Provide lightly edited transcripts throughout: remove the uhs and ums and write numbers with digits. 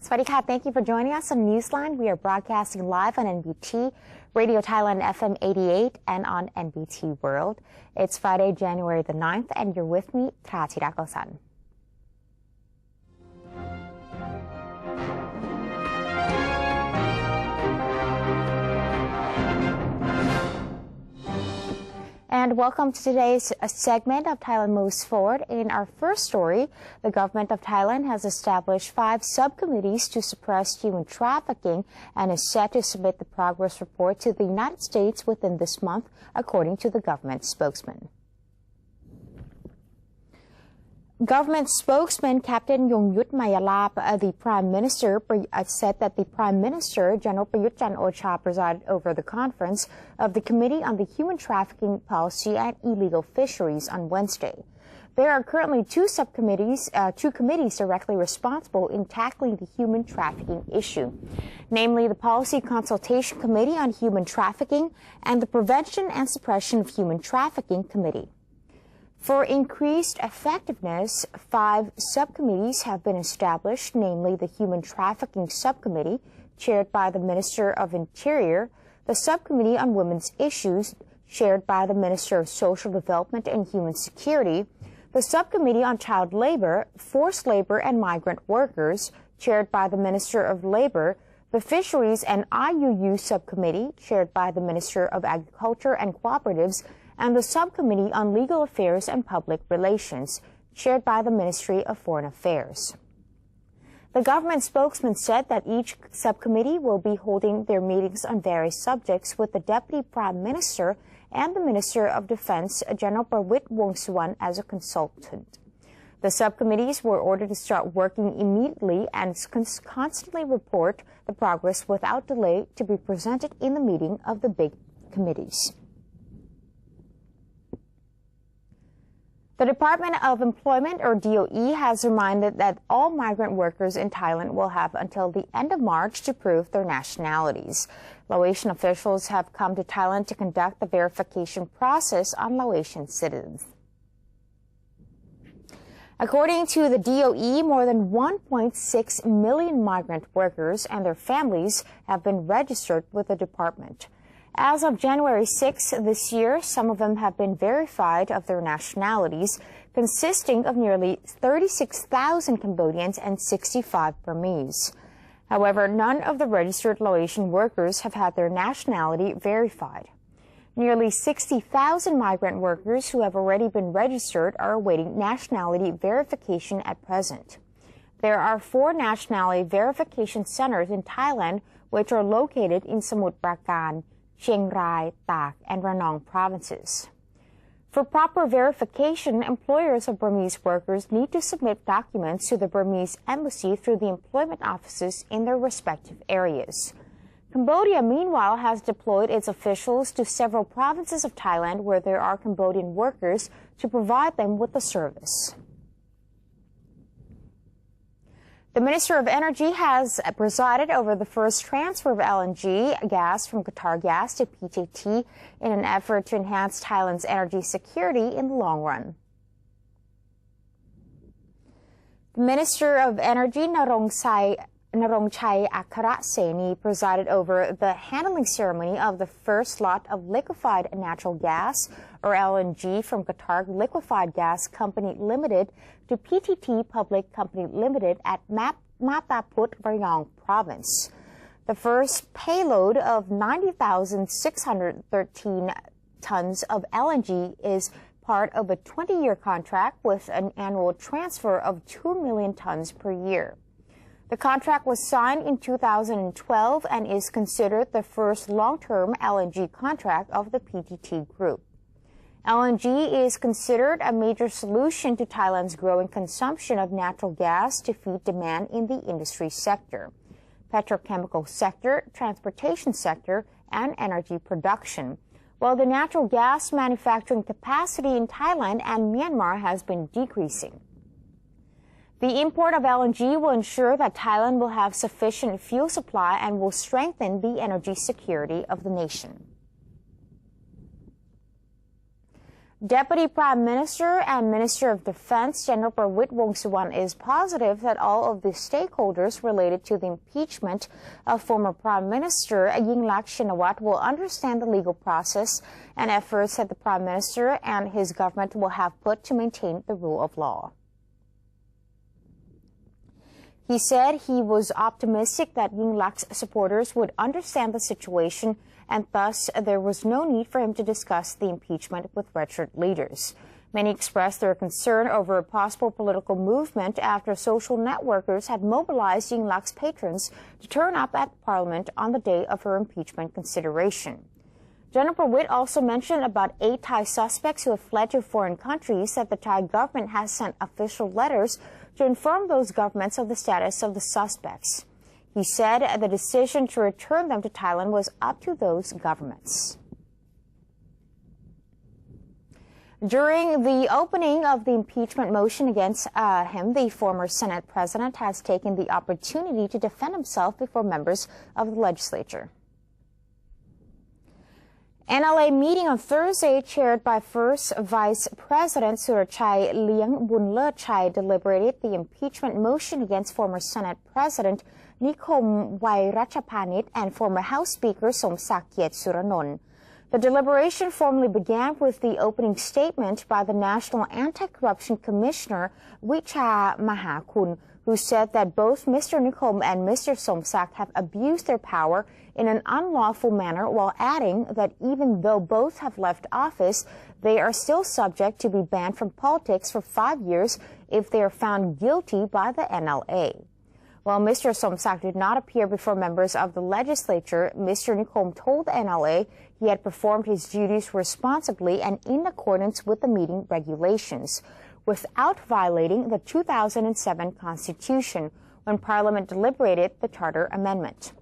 Swadika, thank you for joining us on Newsline. We are broadcasting live on NBT, Radio Thailand FM 88, and on NBT World. It's Friday, January the 9th, and you're with me, Thachirakosan. And welcome to today's segment of Thailand Moves Forward. In our first story, the government of Thailand has established 5 subcommittees to suppress human trafficking and is set to submit the progress report to the United States within this month, according to the government spokesman. Government spokesman Captain Yongyut Mayalap, the Prime Minister, said that the Prime Minister, General Prayut Chan-o-cha, presided over the conference of the Committee on the Human Trafficking Policy and Illegal Fisheries on Wednesday. There are currently two committees directly responsible in tackling the human trafficking issue, namely the Policy Consultation Committee on Human Trafficking and the Prevention and Suppression of Human Trafficking Committee. For increased effectiveness, 5 subcommittees have been established, namely the Human Trafficking Subcommittee, chaired by the Minister of Interior, the Subcommittee on Women's Issues, chaired by the Minister of Social Development and Human Security, the Subcommittee on Child Labor, Forced Labor and Migrant Workers, chaired by the Minister of Labor, the Fisheries and IUU Subcommittee, chaired by the Minister of Agriculture and Cooperatives, and the Subcommittee on Legal Affairs and Public Relations, chaired by the Ministry of Foreign Affairs. The government spokesman said that each subcommittee will be holding their meetings on various subjects with the Deputy Prime Minister and the Minister of Defense, General Prawit Wongsuwan, as a consultant. The subcommittees were ordered to start working immediately and constantly report the progress without delay to be presented in the meeting of the big committees. The Department of Employment, or DOE, has reminded that all migrant workers in Thailand will have until the end of March to prove their nationalities. Laotian officials have come to Thailand to conduct the verification process on Laotian citizens. According to the DOE, more than 1.6 million migrant workers and their families have been registered with the department. As of January 6 this year, some of them have been verified of their nationalities, consisting of nearly 36,000 Cambodians and 65 Burmese. However, none of the registered Laotian workers have had their nationality verified. Nearly 60,000 migrant workers who have already been registered are awaiting nationality verification at present. There are 4 nationality verification centers in Thailand, which are located in Samut Prakan, Chiang Rai, Tak, and Ranong provinces. For proper verification, employers of Burmese workers need to submit documents to the Burmese embassy through the employment offices in their respective areas. Cambodia, meanwhile, has deployed its officials to several provinces of Thailand where there are Cambodian workers to provide them with the service. The Minister of Energy has presided over the first transfer of LNG gas from Qatar Gas to PTT in an effort to enhance Thailand's energy security in the long run. The Minister of Energy, Narongchai Akharaseni, presided over the handling ceremony of the first lot of liquefied natural gas, or LNG, from Qatar Liquefied Gas Company Limited to PTT Public Company Limited at Mataput, Ranong Province. The first payload of 90,613 tons of LNG is part of a 20-year contract with an annual transfer of 2 million tons per year. The contract was signed in 2012 and is considered the first long-term LNG contract of the PTT Group. LNG is considered a major solution to Thailand's growing consumption of natural gas to feed demand in the industry sector, petrochemical sector, transportation sector, and energy production, while the natural gas manufacturing capacity in Thailand and Myanmar has been decreasing. The import of LNG will ensure that Thailand will have sufficient fuel supply and will strengthen the energy security of the nation. Deputy Prime Minister and Minister of Defense General Prawit Wongsuwan is positive that all of the stakeholders related to the impeachment of former Prime Minister Yingluck Shinawatra will understand the legal process and efforts that the Prime Minister and his government will have put to maintain the rule of law. He said he was optimistic that Yingluck's supporters would understand the situation, and thus there was no need for him to discuss the impeachment with wretched leaders. Many expressed their concern over a possible political movement after social networkers had mobilized Yingluck's patrons to turn up at Parliament on the day of her impeachment consideration. General Prawit also mentioned about 8 Thai suspects who have fled to foreign countries that the Thai government has sent official letters to inform those governments of the status of the suspects. He said the decision to return them to Thailand was up to those governments. During the opening of the impeachment motion against him, the former Senate president has taken the opportunity to defend himself before members of the legislature. NLA meeting on Thursday, chaired by First Vice President Surachai Liang Bunlerchai, deliberated the impeachment motion against former Senate President Nikhom Wairachaphanit and former House Speaker Somsak Suranon. The deliberation formally began with the opening statement by the National Anti-Corruption Commissioner Wicha Mahakun, who said that both Mr. Nikhom and Mr. Somsak have abused their power in an unlawful manner, while adding that even though both have left office, they are still subject to be banned from politics for 5 years if they are found guilty by the NLA. While Mr. Somsak did not appear before members of the legislature, Mr. Nikhom told the NLA he had performed his duties responsibly and in accordance with the meeting regulations, without violating the 2007 Constitution when Parliament deliberated the Charter Amendment.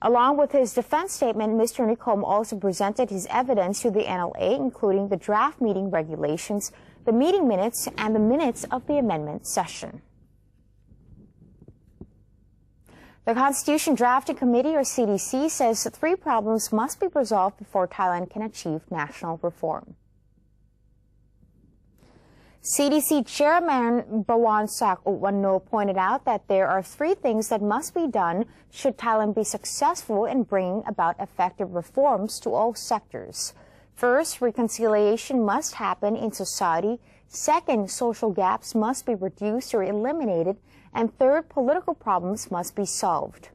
Along with his defense statement, Mr. Nikhom also presented his evidence to the NLA, including the draft meeting regulations, the meeting minutes, and the minutes of the amendment session. The Constitution Drafting Committee, or CDC, says 3 problems must be resolved before Thailand can achieve national reform. CDC Chairman Bawansak Uwano pointed out that there are 3 things that must be done should Thailand be successful in bringing about effective reforms to all sectors. First, reconciliation must happen in society. Second, social gaps must be reduced or eliminated. And third, political problems must be solved.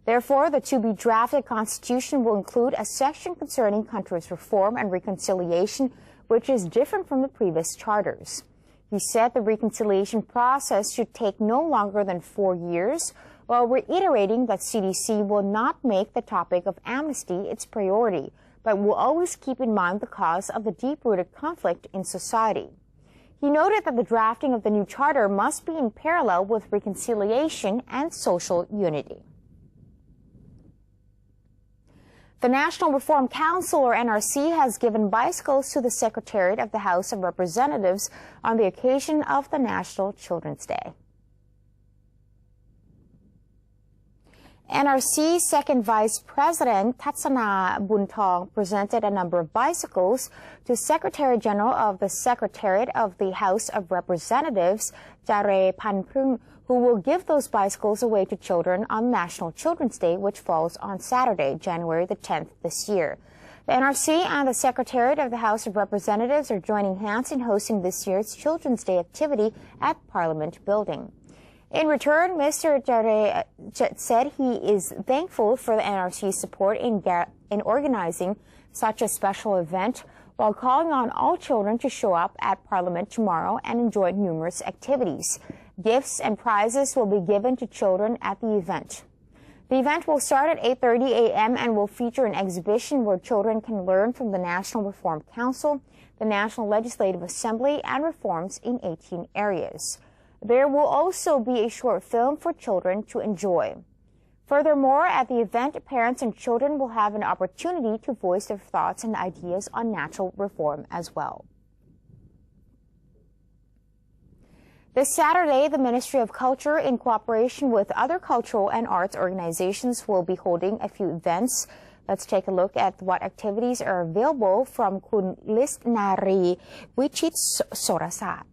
Therefore, the to-be-drafted Constitution will include a section concerning countries' reform and reconciliation, which is different from the previous charters. He said the reconciliation process should take no longer than 4 years, while reiterating that CDC will not make the topic of amnesty its priority, but will always keep in mind the cause of the deep-rooted conflict in society. He noted that the drafting of the new charter must be in parallel with reconciliation and social unity. The National Reform Council, or NRC, has given bicycles to the Secretariat of the House of Representatives on the occasion of the National Children's Day. NRC Second Vice President Tatsana Buntong presented a number of bicycles to Secretary General of the Secretariat of the House of Representatives, Jare Panprung, who will give those bicycles away to children on National Children's Day, which falls on Saturday, January the 10th this year. The NRC and the Secretariat of the House of Representatives are joining hands in hosting this year's Children's Day activity at Parliament Building. In return, Mr. Jare said he is thankful for the NRC's support in organizing such a special event, while calling on all children to show up at Parliament tomorrow and enjoy numerous activities. Gifts and prizes will be given to children at the event. The event will start at 8:30 a.m. and will feature an exhibition where children can learn from the National Reform Council, the National Legislative Assembly, and reforms in 18 areas. There will also be a short film for children to enjoy. Furthermore, at the event, parents and children will have an opportunity to voice their thoughts and ideas on natural reform as well. This Saturday, the Ministry of Culture, in cooperation with other cultural and arts organizations, will be holding a few events Let's take a look at what activities are available from Kun List Nari Wichit Sorasat.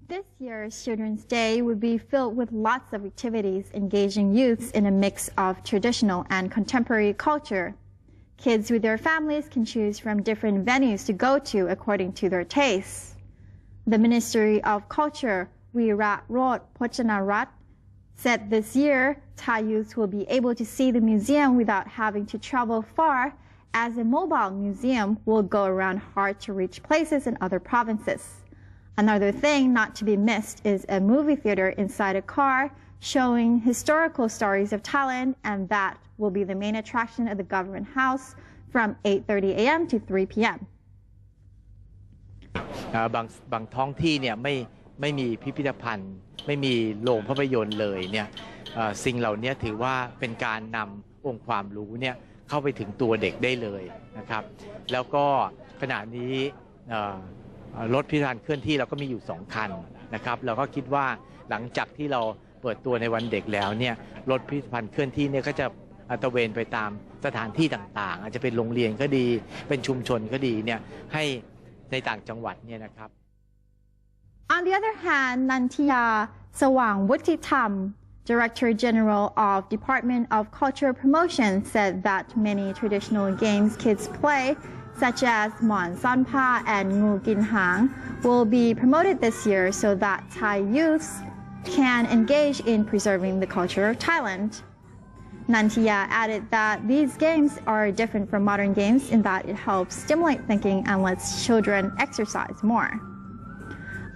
This year's Children's Day will be filled with lots of activities engaging youths in a mix of traditional and contemporary culture. Kids with their families can choose from different venues to go to according to their tastes. The Ministry of Culture, Virat Rod Pochanarat, said this year Thai youths will be able to see the museum without having to travel far, as a mobile museum will go around hard-to-reach places in other provinces. Another thing not to be missed is a movie theater inside a car showing historical stories of Thailand, and that will be the main attraction of the government house from 8:30 a.m. to 3 p.m. บางท้องที่เนี่ยไม่มีพิพิธภัณฑ์ไม่มีโรงภาพยนตร์เลยเนี่ยสิ่งเหล่านี้ถือว่าเป็นการนำองค์ความรู้เนี่ยเข้าไปถึงตัวเด็กได้เลยนะครับแล้วก็ขณะนี้รถพิพิธภัณฑ์เคลื่อนที่เราก็มีอยู่2คันนะครับเราก็คิดว่าหลังจากที่เราเปิดตัวในวันเด็กแล้วเนี่ยรถพิพิธภัณฑ์เคลื่อนที่เนี่ยก็จะตระเวนไปตามสถานที่ต่างๆอาจจะเป็นโรงเรียนก็ดีเป็นชุมชนก็ดีเนี่ยให้ในต่างจังหวัดเนี่ยนะครับ On the other hand, Nantiya Sawangwutitham, Director General of Department of Culture Promotion, said that many traditional games kids play, such as Mon Sanpa and Ngu Gin Hang, will be promoted this year so that Thai youths can engage in preserving the culture of Thailand. Nantiya added that these games are different from modern games in that it helps stimulate thinking and lets children exercise more.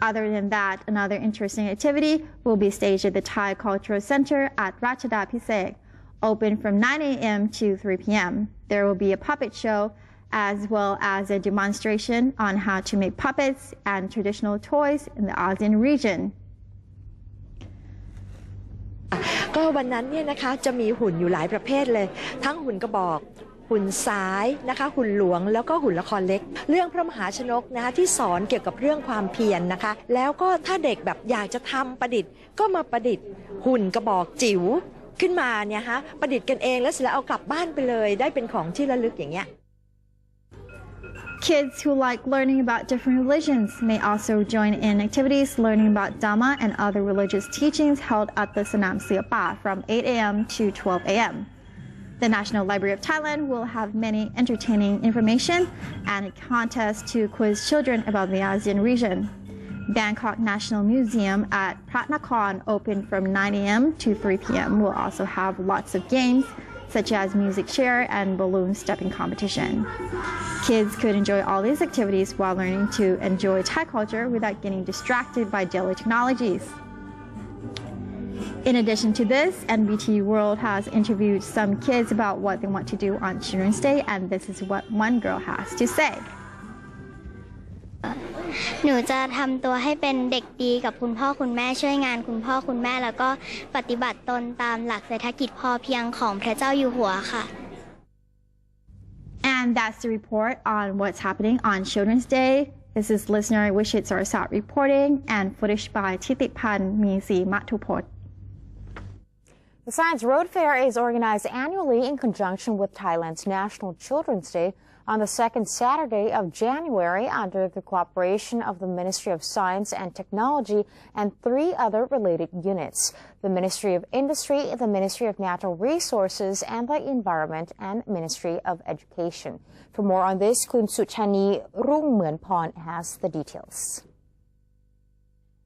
Other than that, another interesting activity will be staged at the Thai Cultural Center at Rachada Pisek, open from 9 a.m. to 3 p.m. There will be a puppet show as well as a demonstration on how to make puppets and traditional toys in the ASEAN region. ก็วันนั้นเนี่ยนะคะจะมีหุ่นอยู่หลายประเภทเลยทั้งหุ่นกระบอกหุ่นสายนะคะหุ่นหลวงแล้วก็หุ่นละครเล็กเรื่องพระมหาชนกนะคะที่สอนเกี่ยวกับเรื่องความเพียรนะคะแล้วก็ถ้าเด็กแบบอยากจะทำประดิษฐ์ก็มาประดิษฐ์หุ่นกระบอกจิ๋วขึ้นมาเนี่ยฮะประดิษฐ์กันเองแล้วเสร็จแล้วเอากลับบ้านไปเลยได้เป็นของที่ระลึกอย่างเงี้ย Kids who like learning about different religions may also join in activities learning about Dhamma and other religious teachings held at the Sanam Siapa from 8 a.m. to 12 a.m. The National Library of Thailand will have many entertaining information and a contest to quiz children about the ASEAN region. Bangkok National Museum at Prat Nakhon, open from 9 a.m. to 3 p.m. will also have lots of games such as music chair and balloon stepping competition. Kids could enjoy all these activities while learning to enjoy Thai culture without getting distracted by daily technologies. In addition to this, NBT World has interviewed some kids about what they want to do on Children's Day, and this is what one girl has to say. หนูจะทำตัวให้เป็นเด็กดีกับคุณพ่อคุณแม่ช่วยงานคุณพ่อคุณแม่แล้วก็ปฏิบัติตนตามหลักเศรษฐกิจพอเพียงของพระเจ้าอยู่หัวค่ะ And that's the report on what's happening on Children's Day. This is listener Wishit Sarasat reporting and footage by Titipan Misi Matupot. The Science Road Fair is organized annually in conjunction with Thailand's National Children's Day on the second Saturday of January under the cooperation of the Ministry of Science and Technology and 3 other related units: the Ministry of Industry, the Ministry of Natural Resources and the Environment, and Ministry of Education. For more on this, Kun Suchani Rungmuenpon has the details.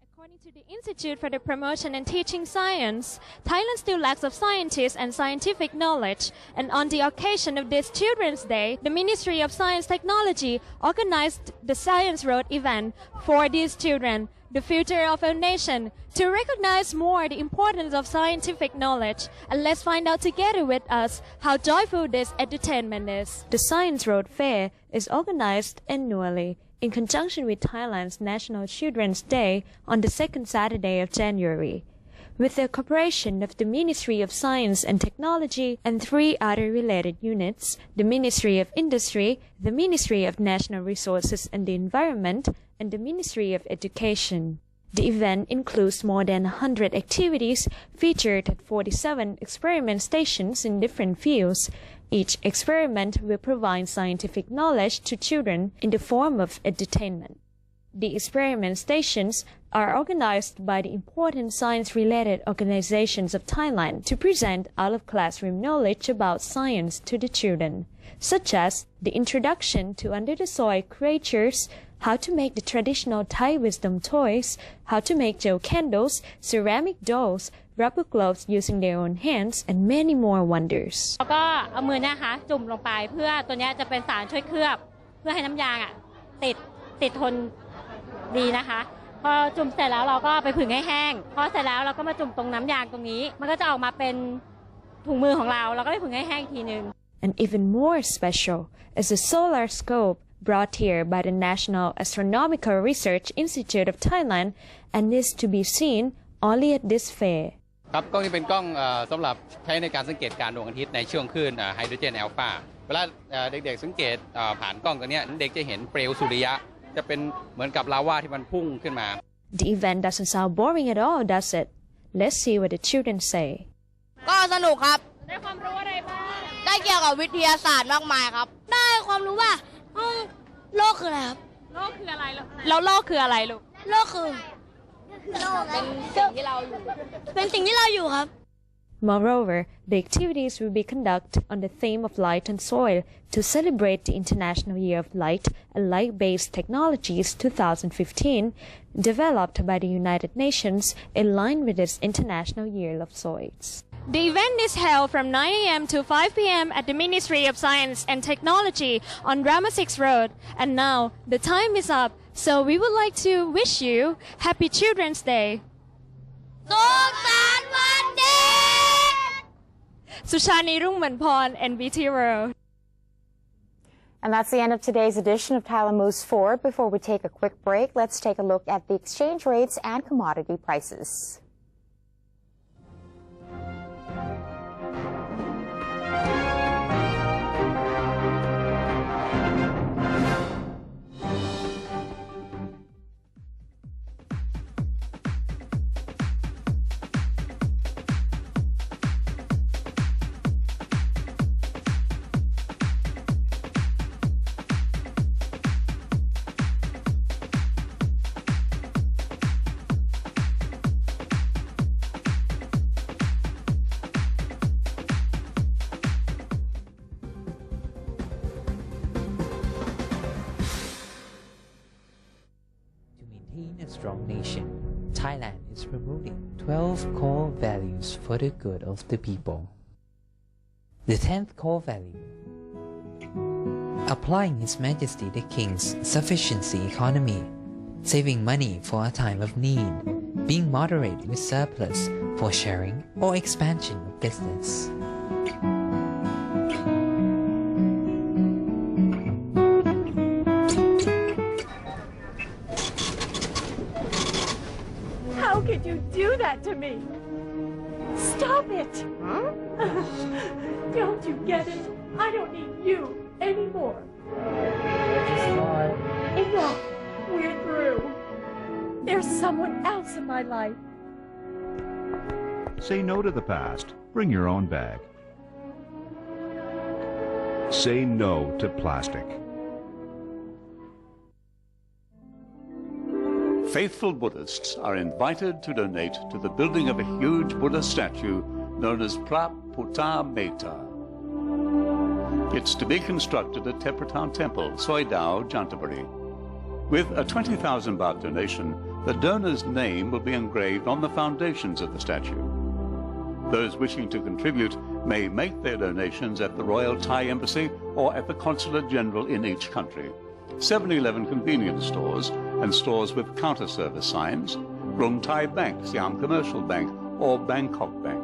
According to the Institute for the Promotion and Teaching Science, Thailand still lacks of scientists and scientific knowledge, and on the occasion of this Children's Day, the Ministry of Science Technology organized the Science Road event for these children, the future of our nation, to recognize more the importance of scientific knowledge. And let's find out together with us how joyful this entertainment is. The Science Road Fair is organized annually in conjunction with Thailand's National Children's Day on the second Saturday of January, with the cooperation of the Ministry of Science and Technology and 3 other related units: the Ministry of Industry, the Ministry of Natural Resources and the Environment, and the Ministry of Education. The event includes more than 100 activities featured at 47 experiment stations in different fields. Each experiment will provide scientific knowledge to children in the form of entertainment. The experiment stations are organized by the important science-related organizations of Thailand to present out-of-classroom knowledge about science to the children, such as the introduction to under-the-soil creatures, how to make the traditional Thai wisdom toys, how to make gel candles, ceramic dolls, rubber gloves using their own hands, and many more wonders. แล้วก็เอามือนะคะจุ่มลงไปเพื่อตัวนี้จะเป็นสารช่วยเคลือบเพื่อให้น้ำยางติดทนดีนะคะพอจุ่มเสร็จแล้วเราก็ไปผึ่งให้แห้งพอเสร็จแล้วเราก็มาจุ่มตรงน้ำยางตรงนี้มันก็จะออกมาเป็นถุงมือของเราก็ไปผึ่งให้แห้งอีกทีนึง And even more special is the solar scope brought here by the National Astronomical Research Institute of Thailand and is to be seen only at this fair. ครับกล้องนี้เป็นกล้องสำหรับใช้ในการสังเกตการดวงอาทิตย์ในช่วงคลื่นไฮโดรเจนอัลฟาเวลาเด็กๆสังเกตผ่านกล้องตัวนี้เด็กจะเห็นเปลวสุริยะจะเป็นเหมือนกับลาวาที่มันพุ่งขึ้นมา The event doesn't sound boring at all, does it? Let's see what the children say. ก็สนุกครับ ได้ความรู้อะไรบ้าง ได้เกี่ยวกับวิทยาศาสตร์มากมายครับ ได้ความรู้ว่าโลกคืออะไรครับ โลกคืออะไรแล้วโลกคืออะไรลูก โลกคือเป็นสิ่งที่เราอยู่ครับ Moreover, the activities will be conducted on the theme of light and soil to celebrate the International Year of Light and Light-Based Technologies 2015, developed by the United Nations in line with its International Year of Soils. The event is held from 9 a.m. to 5 p.m. at the Ministry of Science and Technology on Rama 6 Road. And now, the time is up, so we would like to wish you Happy Children's Day. สุขสันต์วันเด็ก Sushani Rungmanpon, NBT World. And that's the end of today's edition of Thailand Moves Forward. Before we take a quick break, let's take a look at the exchange rates and commodity prices. A strong nation, Thailand is promoting 12 core values for the good of the people. The 10th core value: applying His Majesty the King's sufficiency economy, saving money for a time of need, being moderate with surplus for sharing or expansion of business. How could you do that to me? Stop it! Huh? Don't you get it? I don't need you anymore. Enough! We're through. There's someone else in my life. Say no to the past. Bring your own bag. Say no to plastic. Faithful Buddhists are invited to donate to the building of a huge Buddha statue known as Praputta Metta. It's to be constructed at Tepratan Temple, Soidao, Jantaburi. With a 20,000 baht donation, the donor's name will be engraved on the foundations of the statue. Those wishing to contribute may make their donations at the Royal Thai Embassy or at the Consulate General in each country, 7-Eleven convenience stores and stores with counter service signs, Rung Thai Bank, Siam Commercial Bank or Bangkok Bank.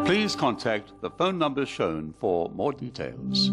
Please contact the phone numbers shown for more details.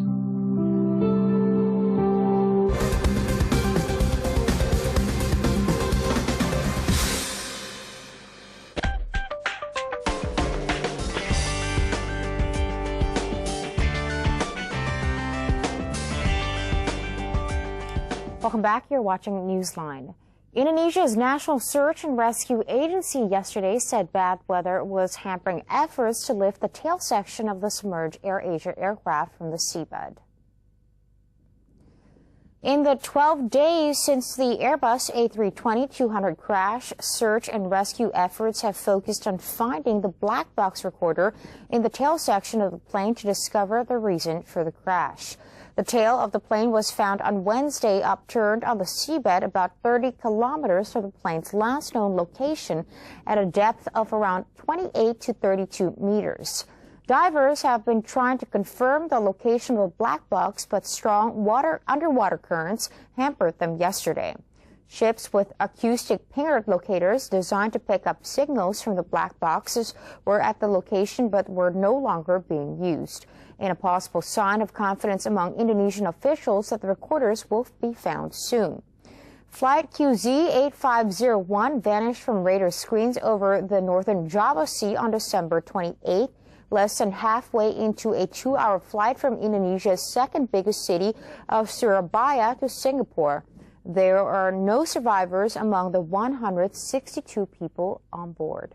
Welcome back. You're watching Newsline. Indonesia's National Search and Rescue Agency yesterday said bad weather was hampering efforts to lift the tail section of the submerged AirAsia aircraft from the seabed. In the 12 days since the Airbus A320-200 crash, search and rescue efforts have focused on finding the black box recorder in the tail section of the plane to discover the reason for the crash. The tail of the plane was found on Wednesday upturned on the seabed about 30 kilometers from the plane's last known location at a depth of around 28 to 32 meters. Divers have been trying to confirm the location of the black box, but strong underwater currents hampered them yesterday. Ships with acoustic pinger locators designed to pick up signals from the black boxes were at the location but were no longer being used, in a possible sign of confidence among Indonesian officials that the recorders will be found soon. Flight QZ8501 vanished from radar screens over the northern Java Sea on December 28, less than halfway into a 2-hour flight from Indonesia's second biggest city of Surabaya to Singapore. There are no survivors among the 162 people on board.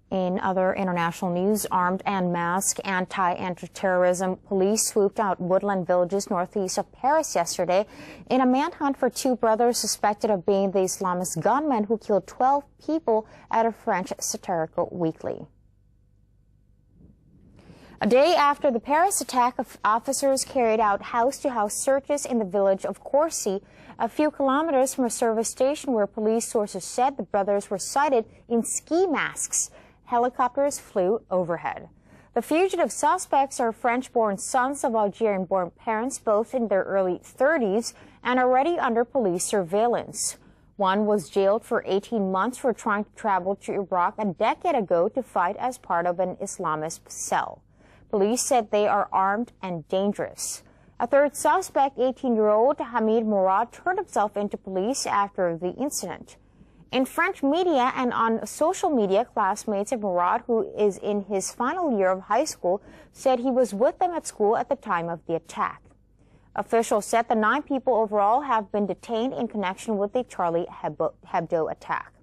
In other international news, armed and masked anti-terrorism police swooped out woodland villages northeast of Paris yesterday in a manhunt for two brothers suspected of being the Islamist gunmen who killed 12 people at a French satirical weekly. A day after the Paris attack, officers carried out house-to-house searches in the village of Corcy, a few kilometers from a service station where police sources said the brothers were sighted in ski masks. Helicopters flew overhead. The fugitive suspects are French-born sons of Algerian-born parents, both in their early 30s and already under police surveillance. One was jailed for 18 months for trying to travel to Iraq a decade ago to fight as part of an Islamist cell. Police said they are armed and dangerous. A third suspect, 18-year-old Hamid Mourad, turned himself into police after the incident. In French media and on social media, classmates of Mourad, who is in his final year of high school, said he was with them at school at the time of the attack. Officials said the 9 people overall have been detained in connection with the Charlie Hebdo attack.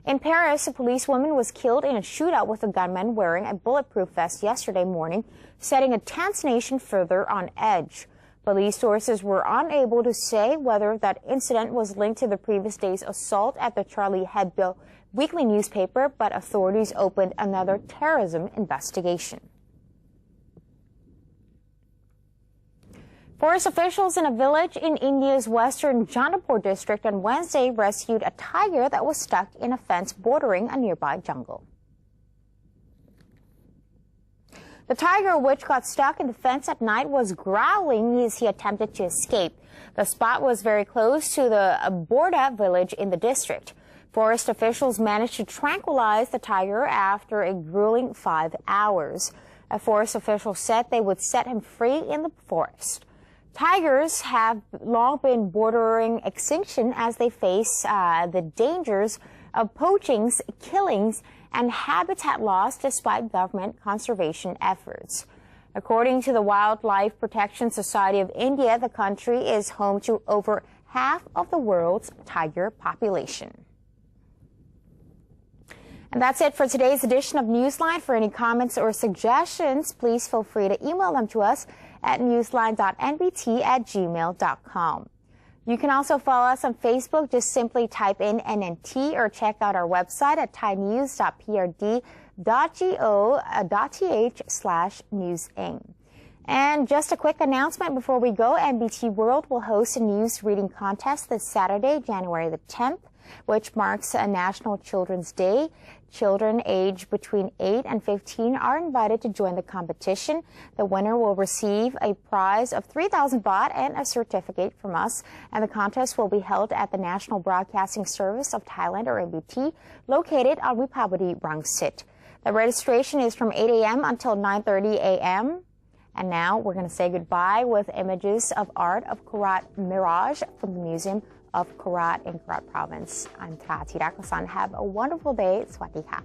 In Paris, a policewoman was killed in a shootout with a gunman wearing a bulletproof vest yesterday morning, setting a tense nation further on edge. Police sources were unable to say whether that incident was linked to the previous day's assault at the Charlie Hebdo weekly newspaper, but authorities opened another terrorism investigation. Forest officials in a village in India's western Janapur district on Wednesday rescued a tiger that was stuck in a fence bordering a nearby jungle. The tiger, which got stuck in the fence at night, was growling as he attempted to escape. The spot was very close to the Borda village in the district. Forest officials managed to tranquilize the tiger after a grueling 5 hours. A forest official said they would set him free in the forest. Tigers have long been bordering extinction as they face the dangers of poachings, killings, and habitat loss despite government conservation efforts. According to the Wildlife Protection Society of India, the country is home to over half of the world's tiger population. And that's it for today's edition of Newsline. For any comments or suggestions, please feel free to email them to us at newsline.nbt@gmail.com. You can also follow us on Facebook. Just simply type in NNT or check out our website at thainews.prd.go.th/newsing. And just a quick announcement before we go, NBT World will host a news reading contest this Saturday, January the 10th, which marks a National Children's Day. Children aged between 8 and 15 are invited to join the competition. The winner will receive a prize of 3,000 baht and a certificate from us. And the contest will be held at the National Broadcasting Service of Thailand, or NBT, located on Wipawadi, Rangsit. The registration is from 8 a.m. until 9:30 a.m. And now we're going to say goodbye with images of art of Korat Mirage from the Museum of Korat in Korat Province. I'm Thatirak Hasan. Have a wonderful day. Sawasdee ka.